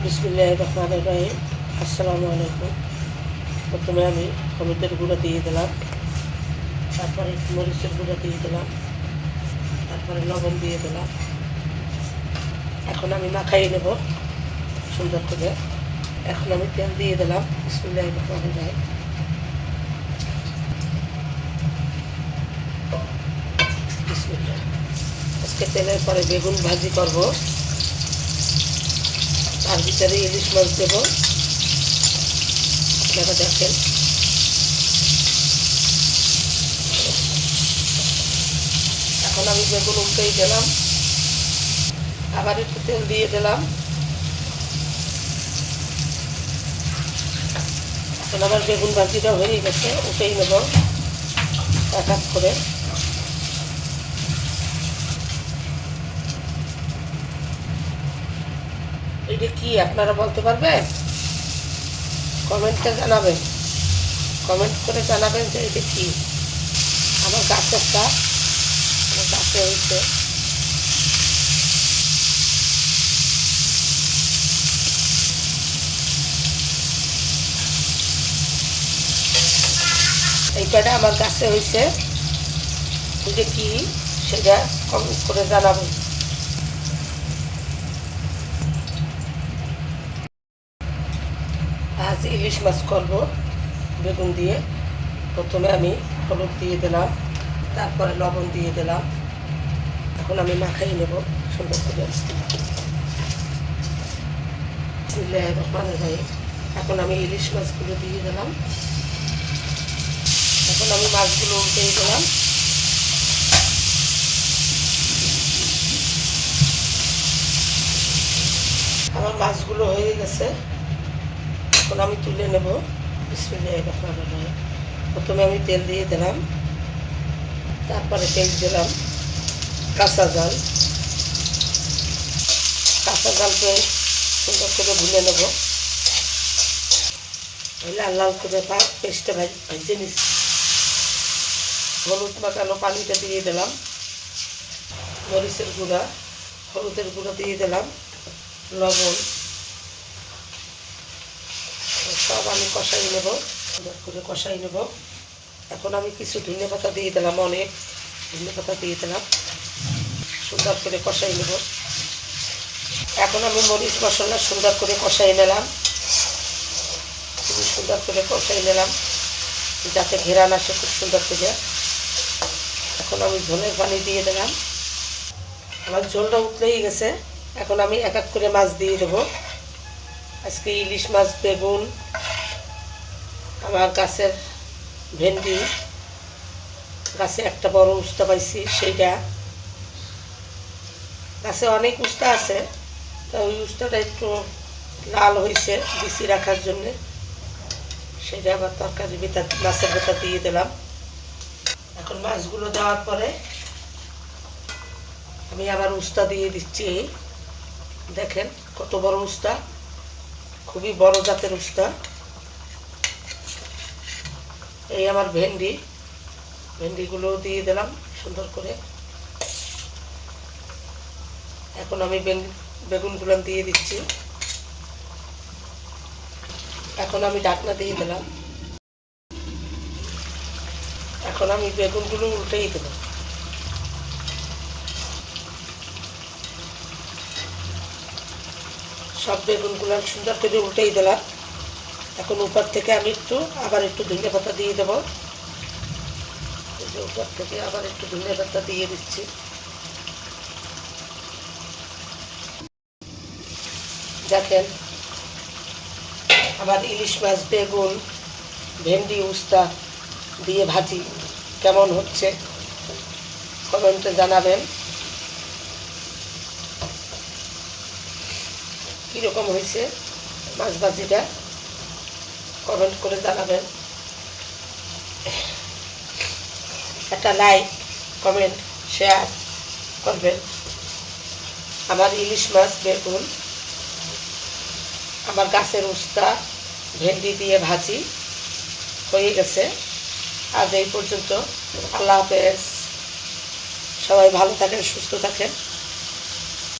বিসমিল্লাহির রহমানির রহিম। আসসালামু আলাইকুম। প্রথমে আমি হলুদের গুঁড়ো দিয়ে দিলাম, তারপরে মরিচের গুঁড়ো দিয়ে দিলাম, তারপরে লবণ দিয়ে দিলাম। এখন আমি মাখাই নেব সুন্দর করে। এখন আমি তেল দিয়ে দিলাম। বিসমিল্লাহির রহমানির রহিম। বিসমিল্লাহ। আজকে তেলের পরে বেগুন ভাজি করব, তার ভিতরে ইলিশ মাছ দেবো। আপনারা দেখেন। এখন আমি বেগুন উল্টেই দিলাম, আবার একটু তেল দিয়ে দিলাম। এখন আবার বেগুন ভাজিটা হয়ে গেছে, উঠেই নেব এক এক করে। এটা কি আপনারা বলতে পারবেন? কমেন্টে জানাবেন, কমেন্ট করে জানাবেন যে এটা কি। আমার গাছেরটা, আমার গাছে হয়েছে। এই কয়টা আমার গাছে হয়েছে, এটা কি সেটা কমেন্ট করে জানাবেন। আজ ইলিশ মাছ করব বেগুন দিয়ে। প্রথমে আমি হলুদ দিয়ে দিলাম, তারপরে লবণ দিয়ে দিলাম। এখন আমি মাখাই নেব সুন্দর করে। এখন আমি ইলিশ মাছগুলো দিয়ে দিলাম। এখন আমি মাছগুলো উল্টেই দিলাম। আমার মাছগুলো হয়ে গেছে, এখন আমি তুলে নেব। বিসমিল্লাহির রহমানির রহিম। প্রথমে আমি তেল দিয়ে দিলাম, তারপরে তেল দিলাম কাঁচা জাল। কাঁচা জালকে সুন্দর করে ভুলে নেব। লাল লাল করে পেস্টটা ভেজে নিচ্ছি। হলুদ মাখানো পানিটা দিয়ে দিলাম, মরিচের গুঁড়া, হলুদের গুঁড়ো দিয়ে দিলাম, লবণ, সব আমি কষাই নেব, সুন্দর করে কষাই নেব। এখন আমি কিছু ধনে পাতা দিয়ে দিলাম, অনেক ধনে পাতা দিয়ে দিলাম, সুন্দর করে কষাই নেব। এখন আমি মরিচ মশলা সুন্দর করে কষাই নিলাম, খুবই সুন্দর করে কষাই নিলাম যাতে ঘেরান আসে খুব সুন্দর করে। এখন আমি ঝোলের পানি দিয়ে দিলাম। আমার ঝোলটা উতলেই গেছে। এখন আমি এক এক করে মাছ দিয়ে দেবো। আজকে ইলিশ মাছ, বেগুন, আমার গাছের ভেন্ডি, গাছে একটা বড় উস্তা পাইছি, সেইটা গাছে অনেক উস্তা আছে, তা ওই উস্তাটা একটু লাল হয়েছে বিচি রাখার জন্যে, সেটা আবার তরকারি ভেতর, মাছের ভেতর দিয়ে দিলাম। এখন মাছগুলো দেওয়ার পরে আমি আবার উস্তা দিয়ে দিচ্ছি। দেখেন কত বড় উস্তা, খুবই বড় জাতের উস্তা। এই আমার ভেন্ডি, ভেন্ডিগুলো দিয়ে দিলাম সুন্দর করে। এখন আমি বেগুনগুলো দিয়ে দিচ্ছি। এখন আমি ঢাকনা দিয়ে দিলাম। এখন আমি বেগুনগুলো উল্টেই দেব। সব বেগুনগুলো সুন্দর করে উল্টেই দিলাম। এখন উপর থেকে আমি আবার একটু ধনে পাতা দিয়ে দেবো। উপর থেকে আবার একটু ধনে পাতা দিয়ে দিচ্ছি। দেখেন আবার ইলিশ মাছ, বেগুন, ভেন্ডি, উস্তা দিয়ে ভাজি কেমন হচ্ছে কমেন্টে জানাবেন। কীরকম হয়েছে মাছ ভাজিটা কমেন্ট করে জানাবেন। একটা লাইক, কমেন্ট, শেয়ার করবেন। আমার ইলিশ মাছ, বেগুন, আমার গাছের উস্তা, ভেন্ডি দিয়ে ভাজি হয়ে গেছে। আজ এই পর্যন্ত। আল্লাহ হাফেজ। সবাই ভালো থাকেন, সুস্থ থাকেন।